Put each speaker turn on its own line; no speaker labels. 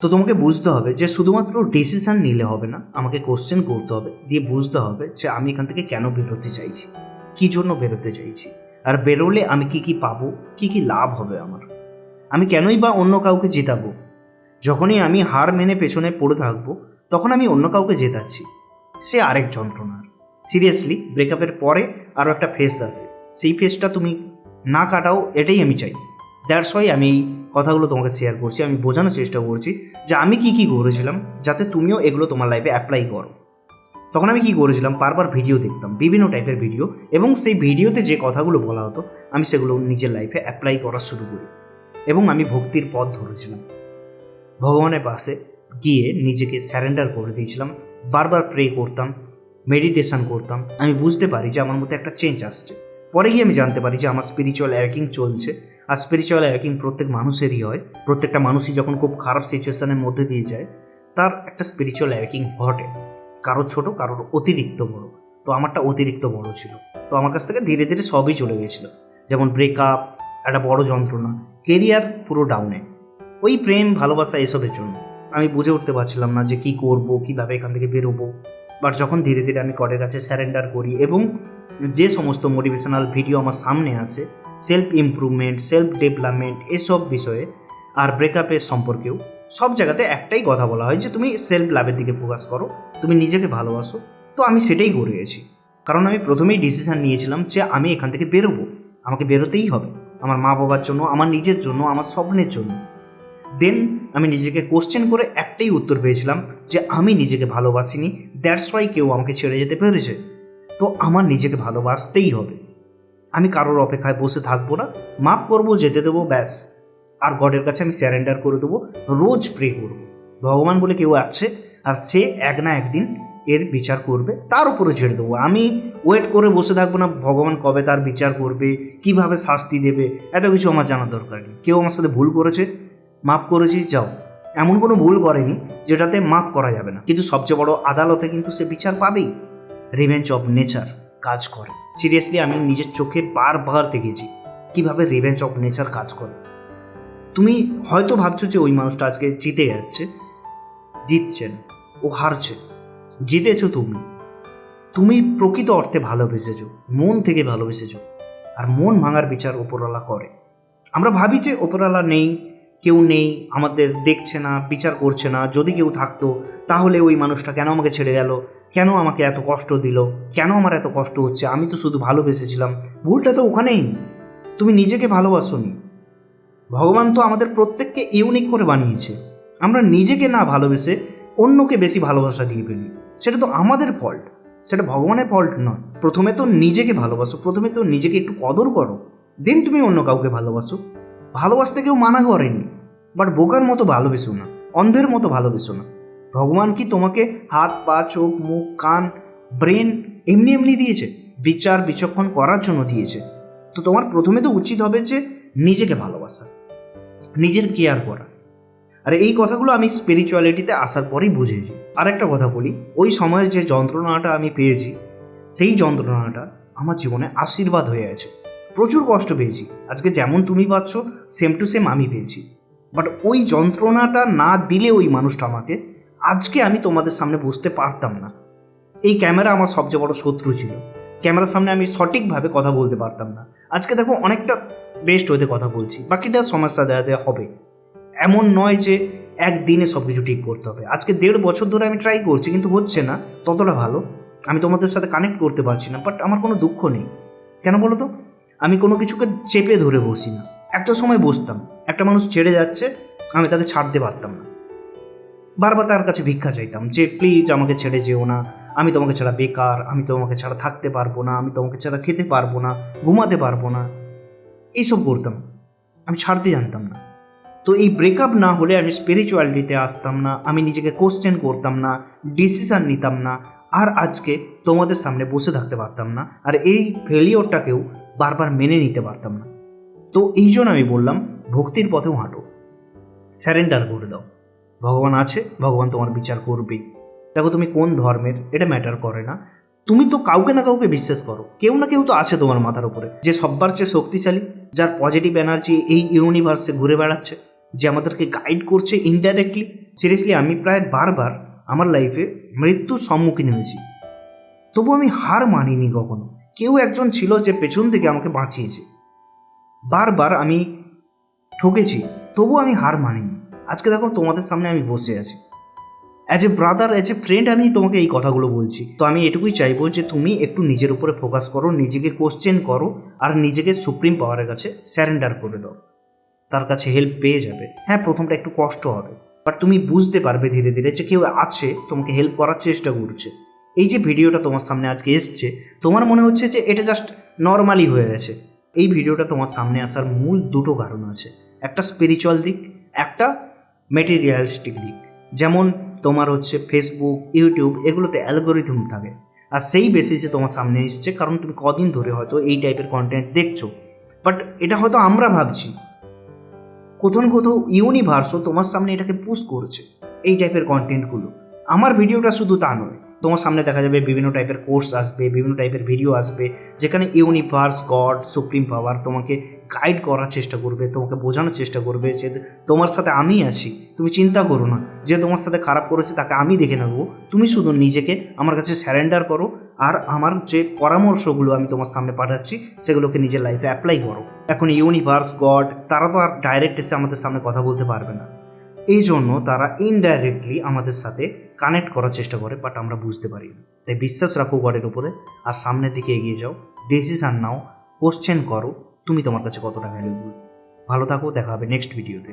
তো তোমাকে বুঝতে হবে যে শুধুমাত্র ডিসিশন নিলে হবে না, আমাকে কোশ্চেন করতে হবে, দিয়ে বুঝতে হবে যে আমি এখান থেকে কেন বেরোতে চাইছি, কী জন্য বেরোতে চাইছি, আর বেরোলে আমি কি কি পাবো, কি কি লাভ হবে আমার, আমি কেনই বা অন্য কাউকে জেতাবো। যখনই আমি হার মেনে পেছনে পড়ে থাকবো তখন আমি অন্য কাউকে জেতাচ্ছি, সে আরেক যন্ত্রণার। সিরিয়াসলি ব্রেকআপের পরে আরও একটা ফেস আসে, সেই ফেসটা তুমি না কাটাও, এটাই আমি চাই। দ্যাটস ওয়াই আমি এই কথাগুলো তোমাকে শেয়ার করছি, আমি বোঝানোর চেষ্টা করছি যে আমি কি কি করেছিলাম যাতে তুমিও এগুলো তোমার লাইফে অ্যাপ্লাই করো। তখন আমি কি করেছিলাম, বারবার ভিডিও দেখতাম, বিভিন্ন টাইপের ভিডিও, এবং সেই ভিডিওতে যে কথাগুলো বলা হতো আমি সেগুলো নিজের লাইফে অ্যাপ্লাই করা শুরু করি, এবং আমি ভক্তির পথ ধরেছিলাম। ভগবানের পাশে গিয়ে নিজেকে স্যারেন্ডার করে দিয়েছিলাম, বারবার প্রে করতাম, মেডিটেশন করতাম। আমি বুঝতে পারি যে আমার মধ্যে একটা চেঞ্জ আসছে। পরে গিয়ে আমি জানতে পারি যে আমার স্পিরিচুয়াল অ্যাওয়েকিং চলছে, আর স্পিরিচুয়াল অ্যাওয়েকিং প্রত্যেক মানুষেরই হয়। প্রত্যেকটা মানুষই যখন খুব খারাপ সিচুয়েশনের মধ্যে দিয়ে যায় তার একটা স্পিরিচুয়াল অ্যাওয়েকিং ঘটে, কারোর ছোট, কারোর অতিরিক্ত বড়। তো আমারটা অতিরিক্ত বড় ছিল। তো আমার কাছ থেকে ধীরে ধীরে সবই চলে গেছিল, যেমন ব্রেকআপ, একটা বড় যন্ত্রণা, কেরিয়ার পুরো ডাউনে, ওই প্রেম ভালোবাসা এসবের জন্য আমি বুঝে উঠতে পারছিলাম না যে কী করবো, কীভাবে এখান থেকে বেরোবো। বাট যখন ধীরে ধীরে আমি গডের কাছে স্যারেন্ডার করি এবং যে সমস্ত মোটিভেশনাল ভিডিও আমার সামনে আসে, সেলফ ইমপ্রুভমেন্ট, সেলফ ডেভেলপমেন্ট, এসব বিষয়ে আর ব্রেকআপের সম্পর্কেও, সব জায়গাতে একটাই কথা বলা হয় যে তুমি সেলফ লাভের দিকে ফোকাস করো, তুমি নিজেকে ভালোবাসো। তো আমি সেটাই করে গেছি, কারণ আমি প্রথমেই ডিসিশান নিয়েছিলাম যে আমি এখান থেকে বেরোবো, আমাকে বেরোতেই হবে, আমার মা বাবার জন্য, আমার নিজের জন্য, আমার স্বপ্নের জন্য। দেন আমি নিজেকে কোশ্চেন করে একটাই উত্তর পেয়েছিলাম যে আমি নিজেকে ভালোবাসিনি, দ্যাটস ওয়াই কেউ আমাকে ছেড়ে যেতে পেরেছে। তো আমার নিজেকে ভালোবাসতেই হবে, আমি কারোর অপেক্ষায় বসে থাকবো না, মাফ করবো, যেতে দেবো, ব্যাস। আর গডের কাছে আমি স্যারেন্ডার করে দেবো, রোজ প্রে করবো, ভগবান বলে কেউ আছে, আর সে এক না একদিন এর বিচার করবে, তার উপরে ছেড়ে দেবো। আমি ওয়েট করে বসে থাকবো না ভগবান কবে তার বিচার করবে, কিভাবে শাস্তি দেবে, এত কিছু আমার জানার দরকার নেই। কেউ আমার সাথে ভুল করেছে, মাফ করেছি, যাও। এমন কোনো ভুল করেনি যেটাতে মাফ করা যাবে না, কিন্তু সবচেয়ে বড় আদালতে কিন্তু সে বিচার পাবেই। রিভেঞ্জ অফ নেচার কাজ করে। সিরিয়াসলি আমি নিজের চোখে বারবার দেখেছি কিভাবে রিভেঞ্জ অফ নেচার কাজ করে। তুমি হয়তো ভাবছো যে ওই মানুষটা আজকে জিতে যাচ্ছে, জিতছেন, ও হারছে, জিতেছো তুমি। তুমি প্রকৃত অর্থে ভালোবেসেছো, মন থেকে ভালোবেসেছো, আর মন ভাঙার বিচার ওপরওয়ালা করে। আমরা ভাবি যে ওপরওয়ালা নেই, কেউ নেই, আমাদের দেখছে না, বিচার করছে না, যদি কেউ থাকতো তাহলে ওই মানুষটা কেন আমাকে ছেড়ে গেল, কেন আমাকে এত কষ্ট দিল, কেন আমার এত কষ্ট হচ্ছে, আমি তো শুধু ভালোবেসেছিলাম। ভুলটা তো ওখানেই, তুমি নিজেকে ভালোবাসোনি। ভগবান তো আমাদের প্রত্যেককে ইউনিক করে বানিয়েছে, আমরা নিজেকে না ভালোবেসে অন্যকে বেশি ভালোবাসা দিয়ে ফেলি। সেটা তো আমাদের ফল্ট, সেটা ভগবানের ফল্ট নয়। প্রথমে তো নিজেকে ভালোবাসো, প্রথমে তো নিজেকে একটু কদর করো, দেন তুমি অন্য কাউকে ভালোবাসো। ভালোবাসতে কেউ মানা করেনি, বাট বোকার মতো ভালোবেসো না, অন্ধের মতো ভালোবেসো না। ভগবান কি তোমাকে হাত, পা, চোখ, মুখ, কান, ব্রেন এমনি এমনি দিয়েছে? বিচার বিচক্ষণ করার জন্য দিয়েছে। তো তোমার প্রথমে তো উচিত হবে যে নিজেকে ভালোবাসা, নিজের কেয়ার করা। আর এই কথাগুলো আমি স্পিরিচুয়ালিটিতে আসার পরেই বুঝেছি। আর একটা কথা বলি, ওই সময়ের যে যন্ত্রণাটা আমি পেয়েছি, সেই যন্ত্রণাটা আমার জীবনে আশীর্বাদ হয়ে আছে। প্রচুর কষ্ট পেয়েছি, আজকে যেমন তুমি পাচ্ছ সেম টু সেম আমি পেয়েছি। বাট ওই যন্ত্রণাটা না দিলে ওই মানুষটা আমাকে, আজকে আমি তোমাদের সামনে বসতে পারতাম না। এই ক্যামেরা আমার সবচেয়ে বড় শত্রু ছিল, ক্যামেরার সামনে আমি সঠিকভাবে কথা বলতে পারতাম না। আজকে দেখো অনেকটা বেস্ট হতে কথা বলছি, বাকিটা সমস্যা দেওয়া হবে। এমন নয় যে একদিনে সব কিছু ঠিক করতে হবে। আজকে 1.5 বছর ধরে আমি ট্রাই করছি, কিন্তু হচ্ছে না ততটা ভালো, আমি তোমাদের সাথে কানেক্ট করতে পারছি না। বাট আমার কোনো দুঃখ নেই, কেন বলো তো? আমি কোনো কিছুকে চেপে ধরে বসি না। একটা সময় বসতাম, একটা মানুষ ছেড়ে যাচ্ছে, আমি তাকে ছাড়তে পারতাম না, বারবার তার কাছে ভিক্ষা চাইতাম যে প্লিজ আমাকে ছেড়ে যেও না, আমি তোমাকে ছাড়া বেকার, আমি তোমাকে ছাড়া থাকতে পারবো না, আমি তোমাকে ছাড়া খেতে পারবো না, ঘুমাতে পারবো না, এইসব করতাম, আমি ছাড়তে জানতাম না। তো এই ব্রেকআপ না হলে আমি স্পিরিচুয়ালিটিতে আসতাম না, আমি নিজেকে কোশ্চেন করতাম না, ডিসিশান নিতাম না, আর আজকে তোমাদের সামনে বসে থাকতে পারতাম না, আর এই ফেলিওরটাকেও বারবার মেনে নিতে পারতাম না। তো এই জন্য আমি বললাম ভক্তির পথেও হাঁটো, স্যারেন্ডার করে দাও। ভগবান আছে, ভগবান তোমার বিচার করবেই। দেখো তুমি কোন ধর্মের এটা ম্যাটার করে না, তুমি তো কাউকে না কাউকে বিশ্বাস করো, কেউ না কেউ তো আছে তোমার মাথার উপরে যে সব্বার চেয়ে শক্তিশালী, যার পজিটিভ এনার্জি এই ইউনিভার্সে ঘুরে বেড়াচ্ছে। যে আমাদেরকে গাইড করছে ইনডাইরেক্টলি। সিরিয়াসলি আমি প্রায় বারবার আমার লাইফে মৃত্যুর সম্মুখীন হয়েছি, তবু আমি হার মানিনি কখনো। কেউ একজন ছিল যে পেছন থেকে আমাকে বাঁচিয়েছে। বারবার আমি ঠকেছি, তবু আমি হার মানিনি। আজকে দেখো তোমাদের সামনে আমি বসে আছি, as a brother, as a friend আমি তোমাকে এই কথাগুলো বলছি। তো আমি এটুকুই চাইবো যে তুমি একটু নিজের উপরে ফোকাস করো, নিজেকে কোশ্চেন করো, আর নিজেকে সুপ্রিম পাওয়ারের কাছে স্যারেন্ডার করে দাও। তার কাছে হেল্প পেয়ে যাবে। হ্যাঁ, প্রথমটা একটু কষ্ট হবে, বাট তুমি বুঝতে পারবে ধীরে ধীরে যে কেউ আছে তোমাকে হেল্প করার চেষ্টা করছে। এই যে ভিডিওটা তোমার সামনে আজকে এসছে, তোমার মনে হচ্ছে যে এটা জাস্ট নর্মালি হয়ে গেছে। এই ভিডিওটা তোমার সামনে আসার মূল দুটো কারণ আছে, একটা স্পিরিচুয়াল দিক, একটা মেটেরিয়ালিস্টিক দিক। যেমন তোমার হচ্ছে ফেসবুক, ইউটিউব, এগুলোতে অ্যালগোরিথম থাকে, আর সেই বেসিসে তোমার সামনে এসছে, কারণ তুমি কদিন ধরে হয়তো এই টাইপের কন্টেন্ট দেখছো। বাট এটা হয়তো আমরা ভাবছি, কোথাও না কোথাও ইউনিভার্সও তোমার সামনে এটাকে পুশ করছে, এই টাইপের কন্টেন্টগুলো। আমার ভিডিওটা শুধু তা নয়, তোমার সামনে দেখা যাবে বিভিন্ন টাইপের কোর্স আসবে, বিভিন্ন টাইপের ভিডিও আসবে, যেখানে ইউনিভার্স, গড, সুপ্রিম পাওয়ার তোমাকে গাইড করার চেষ্টা করবে, তোমাকে বোঝানোর চেষ্টা করবে যে তোমার সাথে আমি আছি, তুমি চিন্তা করো না। যে তোমার সাথে খারাপ করেছে তাকে আমি দেখে নেবো, তুমি শুধু নিজেকে আমার কাছে স্যারেন্ডার করো, আর আমার যে পরামর্শগুলো আমি তোমার সামনে পাঠাচ্ছি সেগুলোকে নিজের লাইফে অ্যাপ্লাই করো। এখন ইউনিভার্স, গড, তারা তো আর ডাইরেক্ট এসে আমাদের সামনে কথা বলতে পারবে না, এই জন্য তারা ইনডাইরেক্টলি আমাদের সাথে কানেক্ট করার চেষ্টা করে, বাট আমরা বুঝতে পারি না। তাই বিশ্বাস রাখো গডের উপরে, আর সামনের দিকে এগিয়ে যাও, ডিসিশন নাও, কোশ্চেন করো তুমি তোমার কাছে কতটা ভ্যালুয়েবল। ভালো থাকো, দেখা হবে নেক্সট ভিডিওতে।